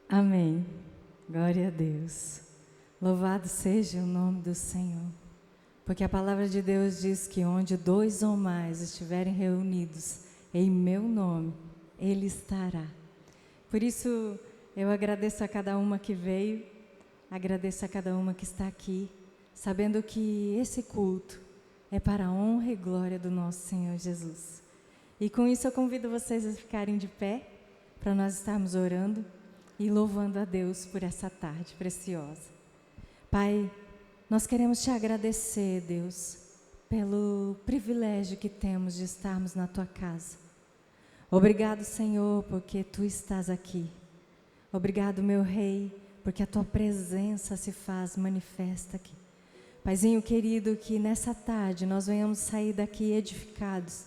Amém. Glória a Deus. Louvado seja o nome do Senhor. Porque a palavra de Deus diz que onde 2 ou mais estiverem reunidos em meu nome, Ele estará. Por isso, eu agradeço a cada uma que veio, agradeço a cada uma que está aqui, sabendo que esse culto é para a honra e glória do nosso Senhor Jesus. E com isso eu convido vocês a ficarem de pé, para nós estarmos orando e louvando a Deus por essa tarde preciosa. Pai, nós queremos te agradecer, Deus, pelo privilégio que temos de estarmos na tua casa. Obrigado, Senhor, porque tu estás aqui. Obrigado, meu Rei, porque a tua presença se faz manifesta aqui. Paizinho querido, que nessa tarde nós venhamos sair daqui edificados.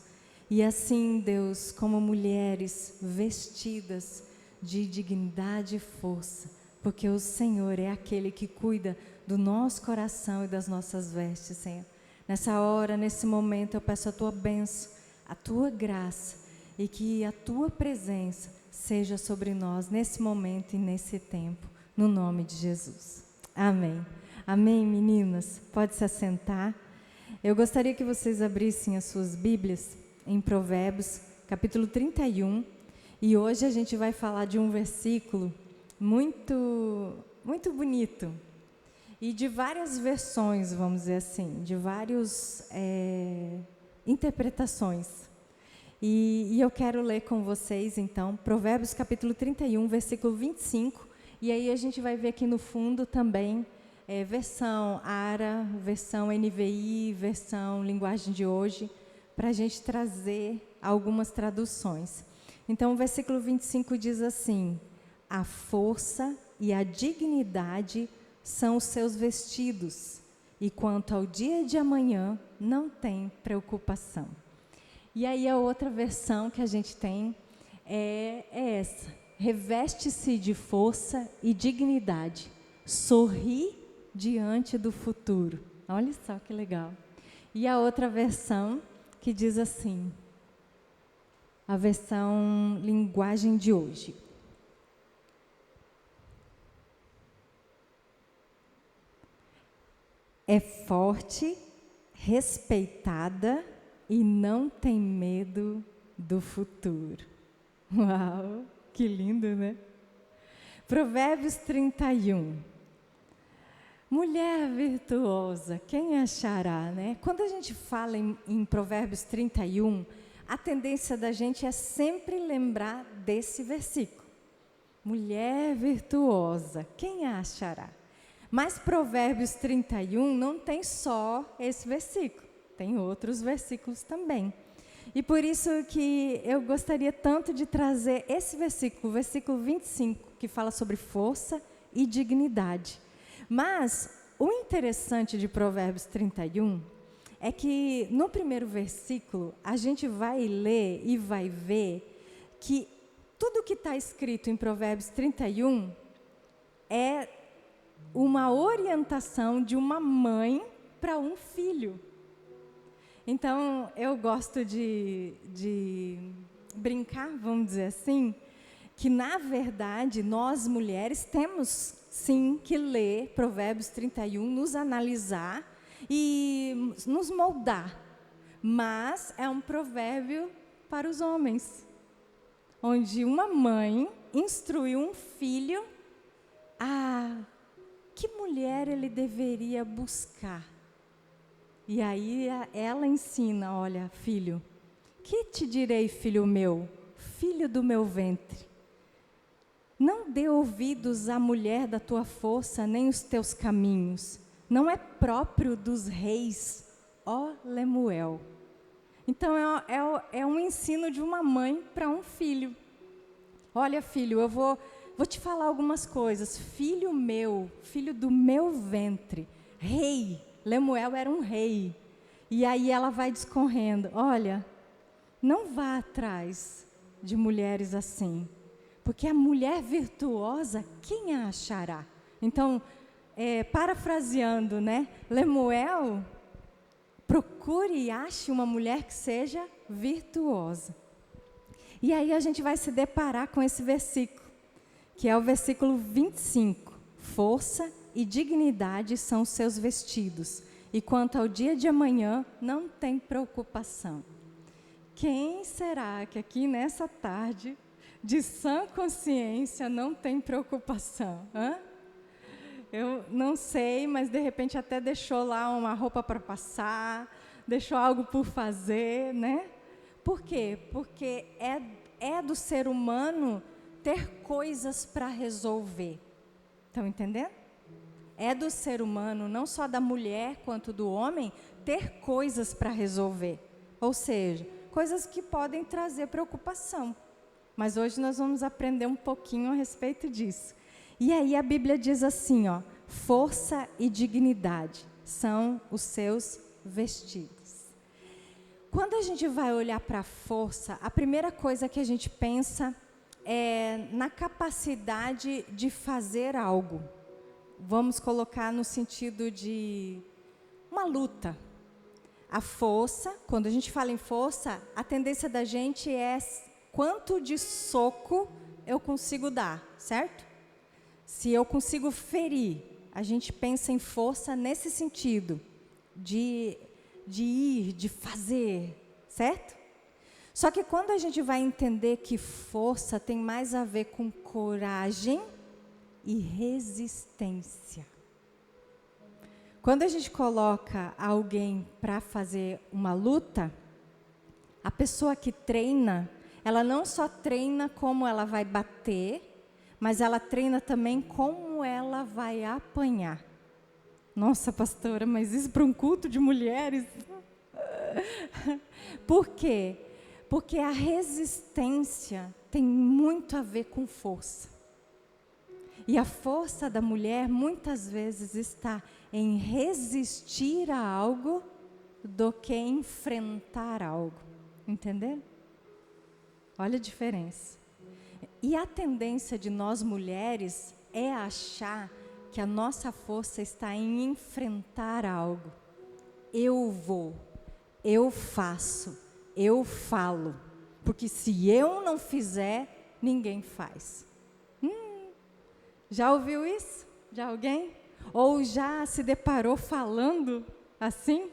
E assim, Deus, como mulheres vestidas de dignidade e força, porque o Senhor é aquele que cuida do nosso coração e das nossas vestes, Senhor. Nessa hora, nesse momento, eu peço a tua bênção, a tua graça e que a tua presença seja sobre nós nesse momento e nesse tempo, no nome de Jesus. Amém. Amém, meninas? Pode se assentar. Eu gostaria que vocês abrissem as suas Bíblias em Provérbios, capítulo 31, e hoje a gente vai falar de um versículo muito bonito, e de várias versões, vamos dizer assim, de várias interpretações. E eu quero ler com vocês, então, Provérbios capítulo 31, versículo 25, e aí a gente vai ver aqui no fundo também, versão ARA, versão NVI, versão linguagem de hoje, para a gente trazer algumas traduções. Então, o versículo 25 diz assim: a força e a dignidade são os seus vestidos, e quanto ao dia de amanhã, não tem preocupação. E aí a outra versão que a gente tem é essa: reveste-se de força e dignidade, sorri diante do futuro. Olha só que legal. E a outra versão que diz assim, a versão linguagem de hoje: é forte, respeitada e não tem medo do futuro. Uau, que lindo, né? Provérbios 31. Mulher virtuosa, quem achará, né? Quando a gente fala em Provérbios 31, a tendência da gente é sempre lembrar desse versículo. Mulher virtuosa, quem a achará? Mas Provérbios 31 não tem só esse versículo, tem outros versículos também. E por isso que eu gostaria tanto de trazer esse versículo, o versículo 25, que fala sobre força e dignidade. Mas o interessante de Provérbios 31 é que no primeiro versículo a gente vai ler e vai ver que tudo que está escrito em Provérbios 31 é uma orientação de uma mãe para um filho. Então, eu gosto de brincar, vamos dizer assim, que na verdade nós mulheres temos sim que ler Provérbios 31, nos analisar e nos moldar. Mas é um provérbio para os homens, onde uma mãe instruiu um filho a que mulher ele deveria buscar. E aí ela ensina: olha, filho, que te direi, filho meu, filho do meu ventre? Não dê ouvidos à mulher da tua força, nem os teus caminhos. Não é próprio dos reis, ó Lemuel. Então é um ensino de uma mãe para um filho. Olha, filho, eu vou te falar algumas coisas. Filho meu, filho do meu ventre, rei. Lemuel era um rei. E aí ela vai discorrendo: olha, não vá atrás de mulheres assim, porque a mulher virtuosa, quem a achará? Então, parafraseando, né? Lemuel, procure e ache uma mulher que seja virtuosa. E aí a gente vai se deparar com esse versículo, que é o versículo 25. Força e dignidade são os seus vestidos, e quanto ao dia de amanhã, não tem preocupação. Quem será que aqui nessa tarde, de sã consciência, não tem preocupação? Eu não sei, mas de repente até deixou lá uma roupa para passar, deixou algo por fazer, né? Por quê? Porque é do ser humano ter coisas para resolver. Estão entendendo? É do ser humano, não só da mulher quanto do homem, ter coisas para resolver. Ou seja, coisas que podem trazer preocupação. Mas hoje nós vamos aprender um pouquinho a respeito disso. E aí a Bíblia diz assim, ó, força e dignidade são os seus vestidos. Quando a gente vai olhar para a força, a primeira coisa que a gente pensa é na capacidade de fazer algo. Vamos colocar no sentido de uma luta. A força, quando a gente fala em força, a tendência da gente é quanto de soco eu consigo dar, certo? Se eu consigo ferir, a gente pensa em força nesse sentido, de ir, de fazer, certo? Só que quando a gente vai entender que força tem mais a ver com coragem e resistência. Quando a gente coloca alguém para fazer uma luta, a pessoa que treina, ela não só treina como ela vai bater, mas ela treina também como ela vai apanhar. Nossa, pastora, mas isso para um culto de mulheres? Por quê? Porque a resistência tem muito a ver com força. E a força da mulher muitas vezes está em resistir a algo do que enfrentar algo. Entendeu? Olha a diferença. E a tendência de nós mulheres é achar que a nossa força está em enfrentar algo. Eu vou, eu faço, eu falo. Porque se eu não fizer, ninguém faz. Já ouviu isso? De alguém? Ou já se deparou falando assim?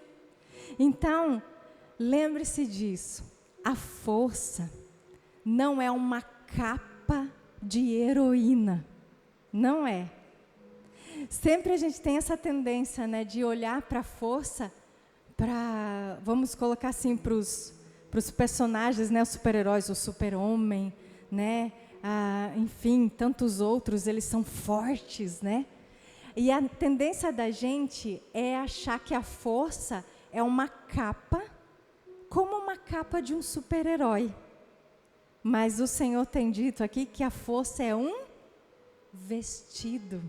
Então, lembre-se disso. A força não é uma capa de heroína. Não é. Sempre a gente tem essa tendência, né, de olhar para a força, vamos colocar assim, para os personagens, né, os super-heróis, o super-homem, né, enfim, tantos outros, eles são fortes, né? E a tendência da gente é achar que a força é uma capa, como uma capa de um super-herói. Mas o Senhor tem dito aqui que a força é um vestido.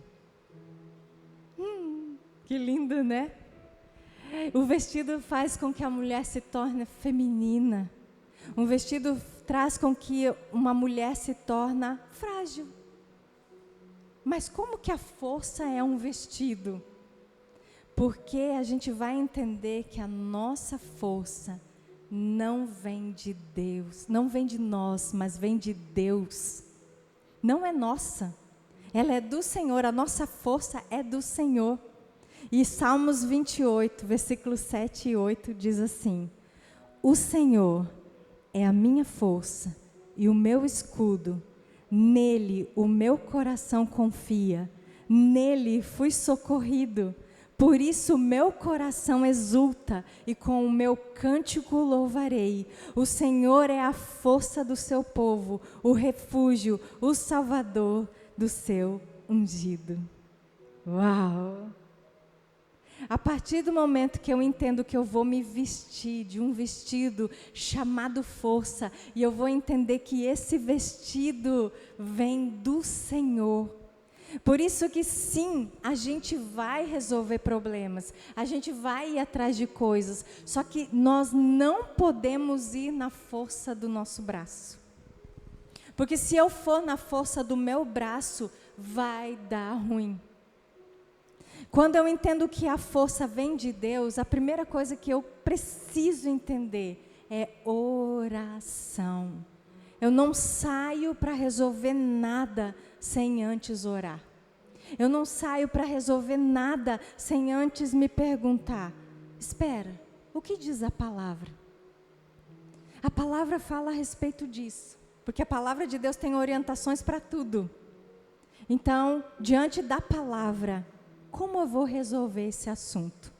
Que lindo, né? O vestido faz com que a mulher se torne feminina. Um vestido traz com que uma mulher se torne frágil. Mas como que a força é um vestido? Porque a gente vai entender que a nossa força não vem de Deus, não vem de nós, mas vem de Deus. Não é nossa, ela é do Senhor, a nossa força é do Senhor. E Salmos 28, versículos 7 e 8 diz assim: o Senhor é a minha força e o meu escudo, nele o meu coração confia, nele fui socorrido. Por isso o meu coração exulta e com o meu cântico louvarei. O Senhor é a força do seu povo, o refúgio, o salvador do seu ungido. Uau! A partir do momento que eu entendo que eu vou me vestir de um vestido chamado força, e eu vou entender que esse vestido vem do Senhor. Por isso que sim, a gente vai resolver problemas, a gente vai ir atrás de coisas, só que nós não podemos ir na força do nosso braço. Porque se eu for na força do meu braço, vai dar ruim. Quando eu entendo que a força vem de Deus, a primeira coisa que eu preciso entender é oração. Eu não saio para resolver nada sem antes orar. Eu não saio para resolver nada sem antes me perguntar: espera, o que diz a palavra? A palavra fala a respeito disso, porque a palavra de Deus tem orientações para tudo. Então, diante da palavra, como eu vou resolver esse assunto?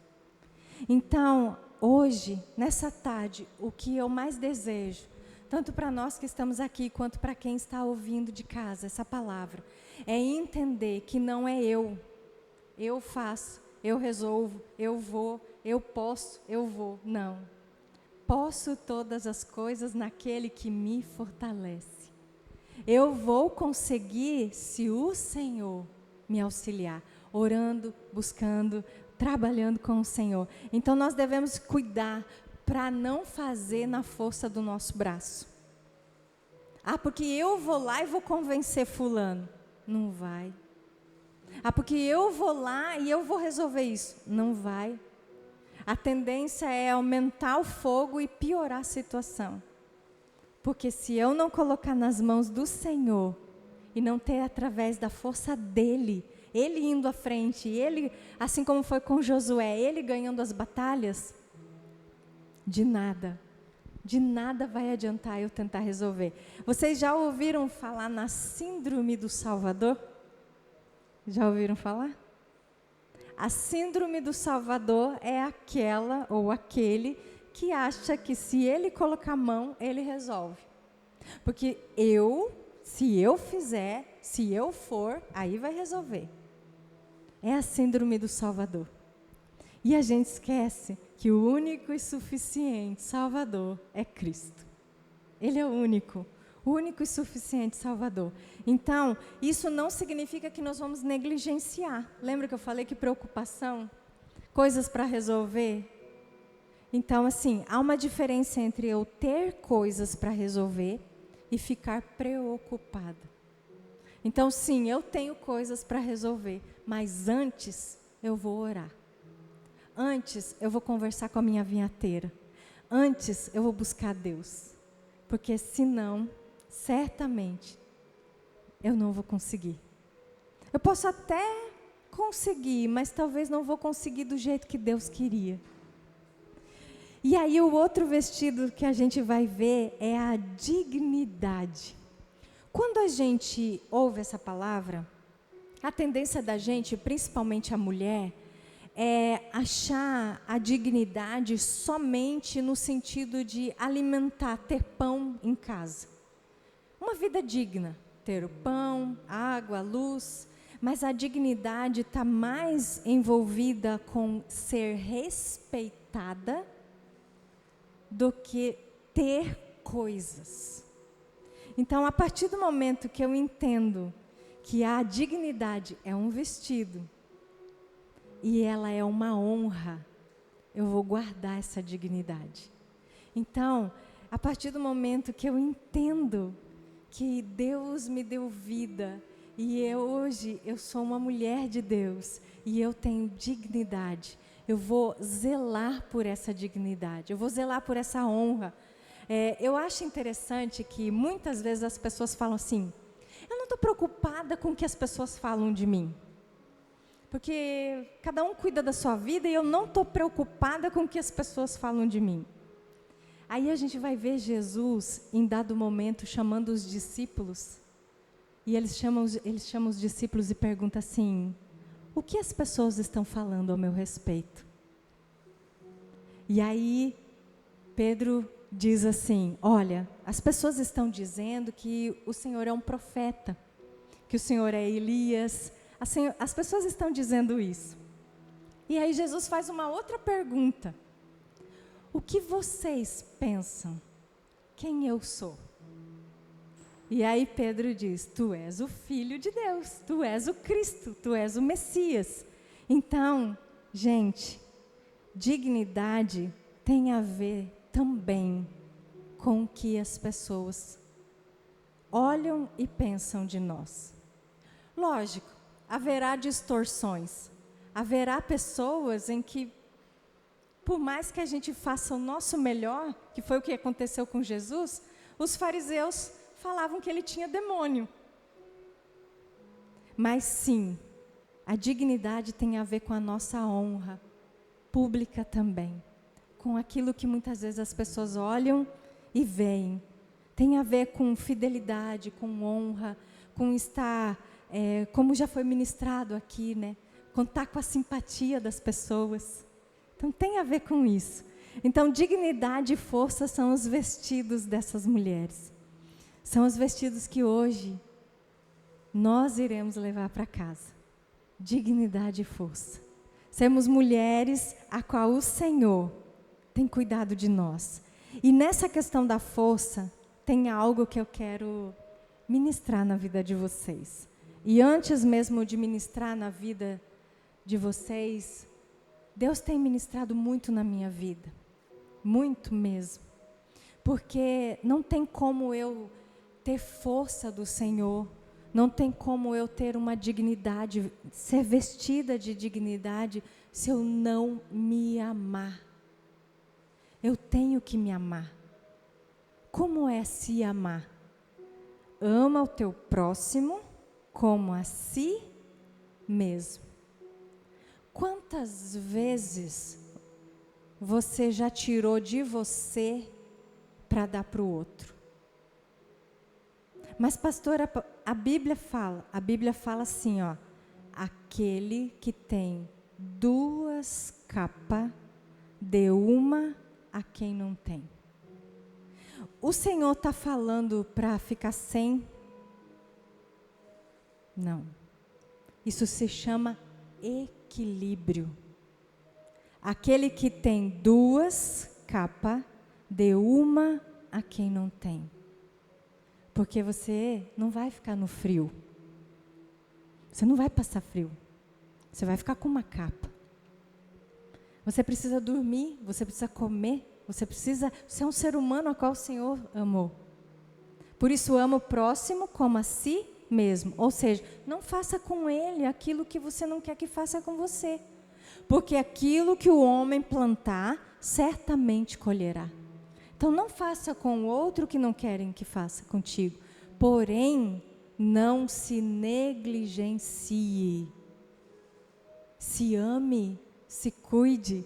Então, hoje, nessa tarde, o que eu mais desejo, tanto para nós que estamos aqui, quanto para quem está ouvindo de casa essa palavra, é entender que não é eu faço, eu resolvo, eu vou, eu posso, eu vou. Não. Posso todas as coisas naquele que me fortalece. Eu vou conseguir se o Senhor me auxiliar, orando, buscando, trabalhando com o Senhor. Então nós devemos cuidar para não fazer na força do nosso braço. Porque eu vou lá e vou convencer fulano. Não vai. Porque eu vou lá e eu vou resolver isso. Não vai. A tendência é aumentar o fogo e piorar a situação. Porque se eu não colocar nas mãos do Senhor, e não ter através da força dEle, Ele indo à frente, Ele, assim como foi com Josué, Ele ganhando as batalhas, de nada vai adiantar eu tentar resolver. Vocês já ouviram falar na síndrome do Salvador? Já ouviram falar? A síndrome do Salvador é aquela ou aquele que acha que se ele colocar a mão, ele resolve. Porque se eu fizer, se eu for, aí vai resolver. É a síndrome do Salvador. E a gente esquece que o único e suficiente Salvador é Cristo. Ele é o único e suficiente Salvador. Então, isso não significa que nós vamos negligenciar. Lembra que eu falei que preocupação? Coisas para resolver? Então, assim, há uma diferença entre eu ter coisas para resolver e ficar preocupada. Então, sim, eu tenho coisas para resolver, mas antes eu vou orar. Antes eu vou conversar com a minha vinhateira. Antes eu vou buscar Deus. Porque senão, certamente, eu não vou conseguir. Eu posso até conseguir, mas talvez não vou conseguir do jeito que Deus queria. E aí o outro vestido que a gente vai ver é a dignidade. Quando a gente ouve essa palavra, a tendência da gente, principalmente a mulher, é achar a dignidade somente no sentido de alimentar, ter pão em casa. Uma vida digna, ter o pão, água, luz, mas a dignidade está mais envolvida com ser respeitada do que ter coisas. Então, a partir do momento que eu entendo que a dignidade é um vestido, e ela é uma honra, eu vou guardar essa dignidade. Então, a partir do momento que eu entendo que Deus me deu vida, e hoje eu sou uma mulher de Deus, e eu tenho dignidade, eu vou zelar por essa dignidade, eu vou zelar por essa honra. Eu acho interessante que muitas vezes as pessoas falam assim: eu não estou preocupada com o que as pessoas falam de mim. Porque cada um cuida da sua vida e eu não estou preocupada com o que as pessoas falam de mim. Aí a gente vai ver Jesus, em dado momento, chamando os discípulos. E eles chamam os discípulos e perguntam assim: o que as pessoas estão falando ao meu respeito? E aí Pedro diz assim: olha, as pessoas estão dizendo que o Senhor é um profeta, que o Senhor é Elias. As pessoas estão dizendo isso. E aí Jesus faz uma outra pergunta: o que vocês pensam? Quem eu sou? E aí Pedro diz: tu és o Filho de Deus, tu és o Cristo, tu és o Messias. Então, gente, dignidade tem a ver também com o que as pessoas olham e pensam de nós. Lógico, haverá distorções. Haverá pessoas em que, por mais que a gente faça o nosso melhor, que foi o que aconteceu com Jesus, os fariseus falavam que ele tinha demônio. Mas sim, a dignidade tem a ver com a nossa honra pública também, com aquilo que muitas vezes as pessoas olham e veem. Tem a ver com fidelidade, com honra, com estar, como já foi ministrado aqui, né? Contar com a simpatia das pessoas. Então tem a ver com isso. Então dignidade e força são os vestidos dessas mulheres. São os vestidos que hoje nós iremos levar para casa. Dignidade e força. Sermos mulheres a qual o Senhor tem cuidado de nós. E nessa questão da força, tem algo que eu quero ministrar na vida de vocês. E antes mesmo de ministrar na vida de vocês, Deus tem ministrado muito na minha vida. Muito mesmo. Porque não tem como eu ter força do Senhor, não tem como eu ter uma dignidade, ser vestida de dignidade, se eu não me amar. Eu tenho que me amar. Como é se amar? Ama o teu próximo como a si mesmo. Quantas vezes você já tirou de você para dar para o outro? Mas pastora, a Bíblia fala assim, ó, aquele que tem 2 capas, dê uma a quem não tem. O Senhor está falando para ficar sem? Não. Isso se chama equilíbrio. Aquele que tem 2 capas, dê uma a quem não tem. Porque você não vai ficar no frio. Você não vai passar frio. Você vai ficar com uma capa. Você precisa dormir, você precisa comer, você é um ser humano a qual o Senhor amou. Por isso ama o próximo como a si mesmo. Ou seja, não faça com ele aquilo que você não quer que faça com você. Porque aquilo que o homem plantar, certamente colherá. Então não faça com o outro o que não querem que faça contigo. Porém, não se negligencie. Se ame, se cuide.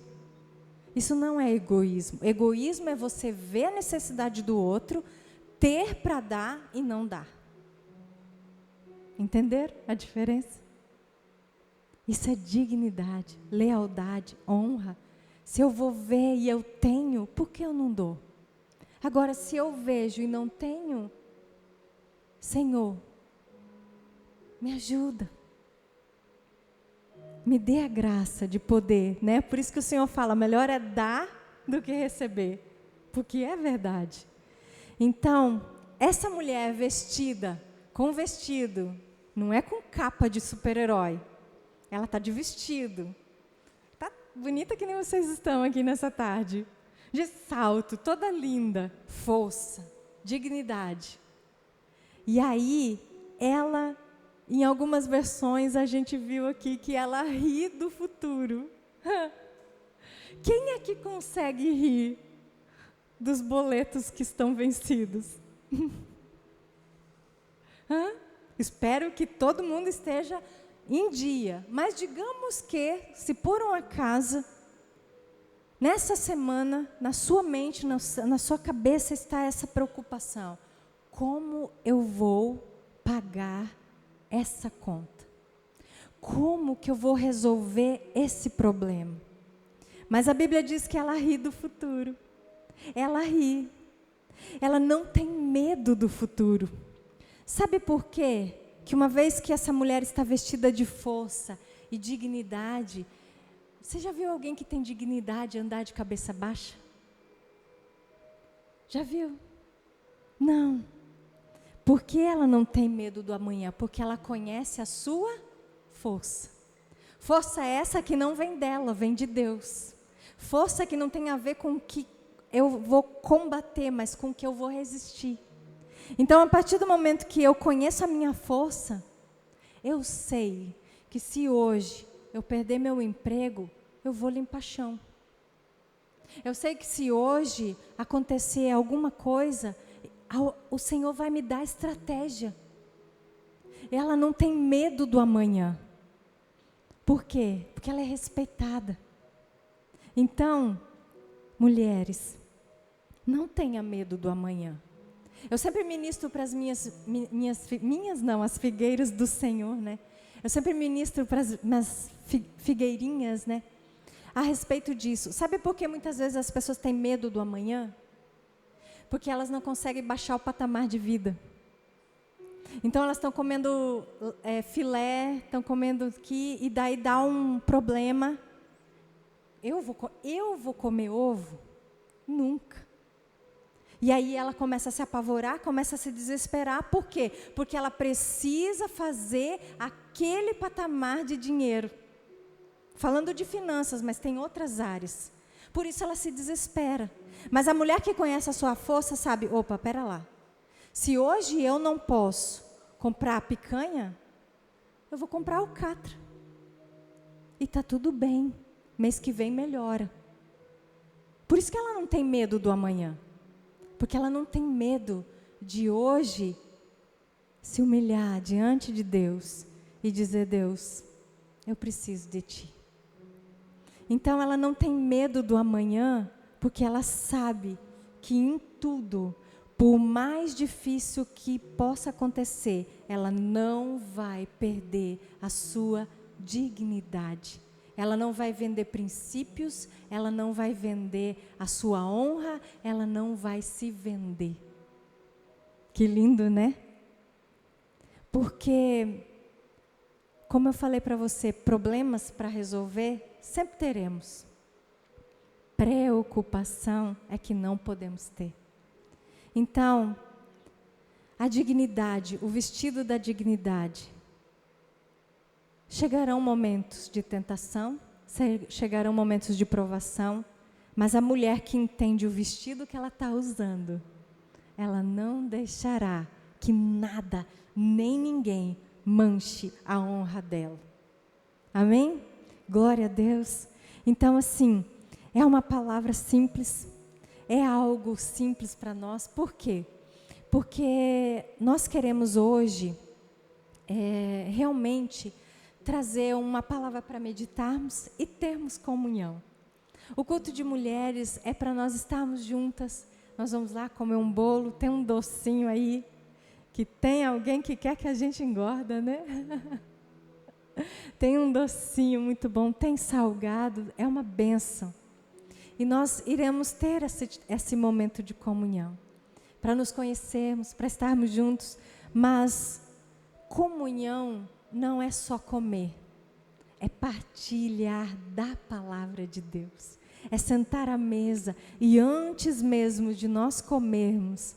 Isso não é egoísmo. Egoísmo é você ver a necessidade do outro, ter para dar e não dar. Entenderam a diferença? Isso é dignidade, lealdade, honra. Se eu vou ver e eu tenho, por que eu não dou? Agora, se eu vejo e não tenho, Senhor, me ajuda. Me dê a graça de poder, né? Por isso que o Senhor fala, melhor é dar do que receber. Porque é verdade. Então, essa mulher vestida, com vestido, não é com capa de super-herói. Ela está de vestido. Está bonita que nem vocês estão aqui nessa tarde. De salto, toda linda. Força, dignidade. E aí, ela... Em algumas versões a gente viu aqui que ela ri do futuro. Quem é que consegue rir dos boletos que estão vencidos? Espero que todo mundo esteja em dia. Mas digamos que, se por um acaso, nessa semana, na sua mente, na sua cabeça está essa preocupação. Como eu vou pagar essa conta? Como que eu vou resolver esse problema? Mas a Bíblia diz que ela ri do futuro. Ela ri. Ela não tem medo do futuro. Sabe por quê? Que uma vez que essa mulher está vestida de força e dignidade, você já viu alguém que tem dignidade andar de cabeça baixa? Já viu? Não. Por que ela não tem medo do amanhã? Porque ela conhece a sua força. Força essa que não vem dela, vem de Deus. Força que não tem a ver com o que eu vou combater, mas com o que eu vou resistir. Então, a partir do momento que eu conheço a minha força, eu sei que se hoje eu perder meu emprego, eu vou limpar chão. Eu sei que se hoje acontecer alguma coisa, o Senhor vai me dar estratégia. ela não tem medo do amanhã. Por quê? Porque ela é respeitada. Então, mulheres, não tenha medo do amanhã. Eu sempre ministro para as as figueiras do Senhor, né? Eu sempre ministro para as minhas figueirinhas, né? A respeito disso. Sabe por que muitas vezes as pessoas têm medo do amanhã? Porque elas não conseguem baixar o patamar de vida. Então elas estão comendo filé, estão comendo aqui, e daí dá um problema. Eu vou comer ovo? Nunca. E aí ela começa a se apavorar, começa a se desesperar. Por quê? Porque ela precisa fazer aquele patamar de dinheiro. Falando de finanças, mas tem outras áreas. Por isso ela se desespera. Mas a mulher que conhece a sua força sabe, opa, pera lá. Se hoje eu não posso comprar a picanha, eu vou comprar alcatra. E está tudo bem. Mês que vem melhora. Por isso que ela não tem medo do amanhã. Porque ela não tem medo de hoje se humilhar diante de Deus e dizer, Deus, eu preciso de Ti. Então ela não tem medo do amanhã, porque ela sabe que em tudo, por mais difícil que possa acontecer, ela não vai perder a sua dignidade. Ela não vai vender princípios, ela não vai vender a sua honra, ela não vai se vender. Que lindo, né? Porque, como eu falei para você, problemas para resolver sempre teremos. Preocupação é que não podemos ter. Então, a dignidade, o vestido da dignidade. Chegarão momentos de tentação, chegarão momentos de provação, mas a mulher que entende o vestido que ela está usando, ela não deixará que nada, nem ninguém, manche a honra dela. Amém? Glória a Deus. Então, assim, é uma palavra simples, é algo simples para nós. Por quê? Porque nós queremos hoje, realmente, trazer uma palavra para meditarmos e termos comunhão. O culto de mulheres é para nós estarmos juntas. Nós vamos lá comer um bolo, tem um docinho aí, que tem alguém que quer que a gente engorda, né? Tem um docinho muito bom, tem salgado, é uma bênção. E nós iremos ter esse momento de comunhão, para nos conhecermos, para estarmos juntos, mas comunhão não é só comer, é partilhar da palavra de Deus. É sentar à mesa e antes mesmo de nós comermos,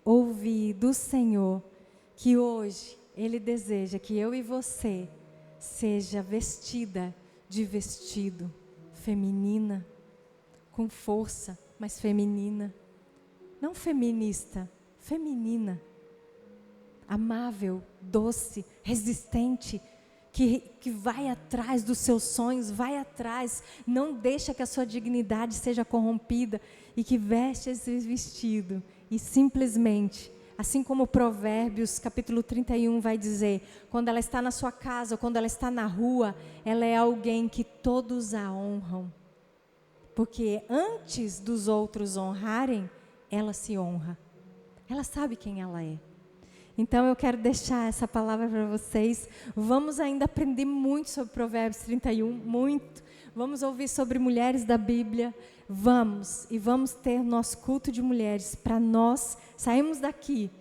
ouvir do Senhor que hoje Ele deseja que eu e você seja vestida de vestido feminina, com força, mas feminina. Não feminista, feminina. Amável, doce, resistente, que vai atrás dos seus sonhos, vai atrás, não deixa que a sua dignidade seja corrompida e que veste esse vestido e simplesmente, assim como Provérbios capítulo 31 vai dizer, quando ela está na sua casa ou quando ela está na rua, ela é alguém que todos a honram, porque antes dos outros honrarem, ela se honra, ela sabe quem ela é. Então eu quero deixar essa palavra para vocês. Vamos ainda aprender muito sobre Provérbios 31, muito. Vamos ouvir sobre mulheres da Bíblia. Vamos ter nosso culto de mulheres para nós sairmos daqui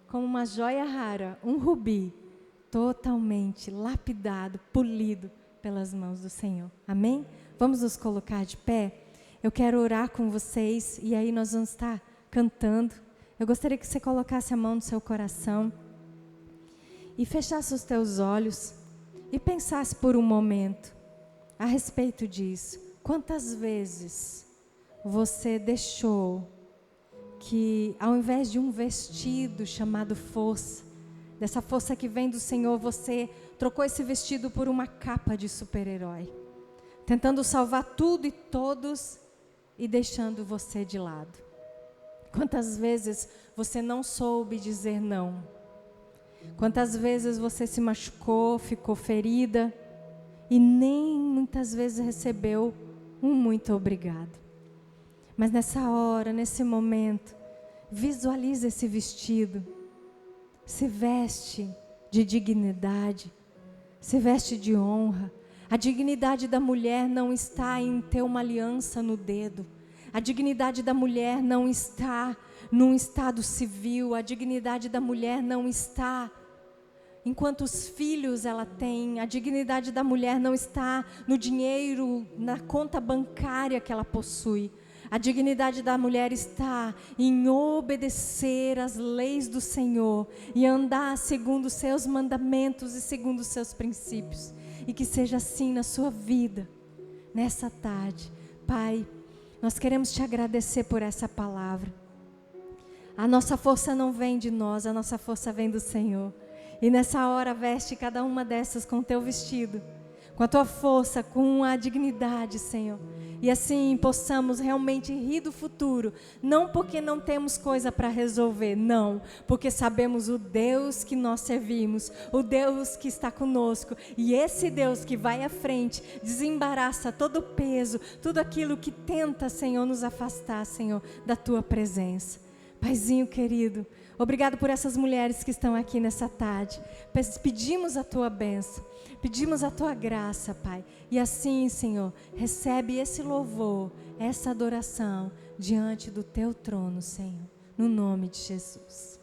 como uma joia rara, um rubi, totalmente lapidado, polido pelas mãos do Senhor. Amém? Vamos nos colocar de pé? Eu quero orar com vocês e aí nós vamos estar cantando. Eu gostaria que você colocasse a mão no seu coração e fechasse os teus olhos e pensasse por um momento a respeito disso. Quantas vezes você deixou que, ao invés de um vestido chamado força, dessa força que vem do Senhor, você trocou esse vestido por uma capa de super-herói, tentando salvar tudo e todos e deixando você de lado? Quantas vezes você não soube dizer não? Quantas vezes você se machucou, ficou ferida e nem muitas vezes recebeu um muito obrigado. Mas nessa hora, nesse momento, visualiza esse vestido, se veste de dignidade, se veste de honra. A dignidade da mulher não está em ter uma aliança no dedo. A dignidade da mulher não está num estado civil. A dignidade da mulher não está em quantos filhos ela tem. A dignidade da mulher não está no dinheiro, na conta bancária que ela possui. A dignidade da mulher está em obedecer às leis do Senhor e andar segundo os seus mandamentos e segundo os seus princípios. E que seja assim na sua vida, nessa tarde. Pai, nós queremos te agradecer por essa palavra. A nossa força não vem de nós, a nossa força vem do Senhor. E nessa hora veste cada uma dessas com o teu vestido, com a tua força, com a dignidade, Senhor. E assim possamos realmente rir do futuro, não porque não temos coisa para resolver, não, porque sabemos o Deus que nós servimos, o Deus que está conosco, e esse Deus que vai à frente, desembaraça todo o peso, tudo aquilo que tenta, Senhor, nos afastar, Senhor, da tua presença. Paizinho querido, obrigado por essas mulheres que estão aqui nessa tarde. Pedimos a tua bênção, pedimos a tua graça, Pai. E assim, Senhor, recebe esse louvor, essa adoração diante do teu trono, Senhor. No nome de Jesus.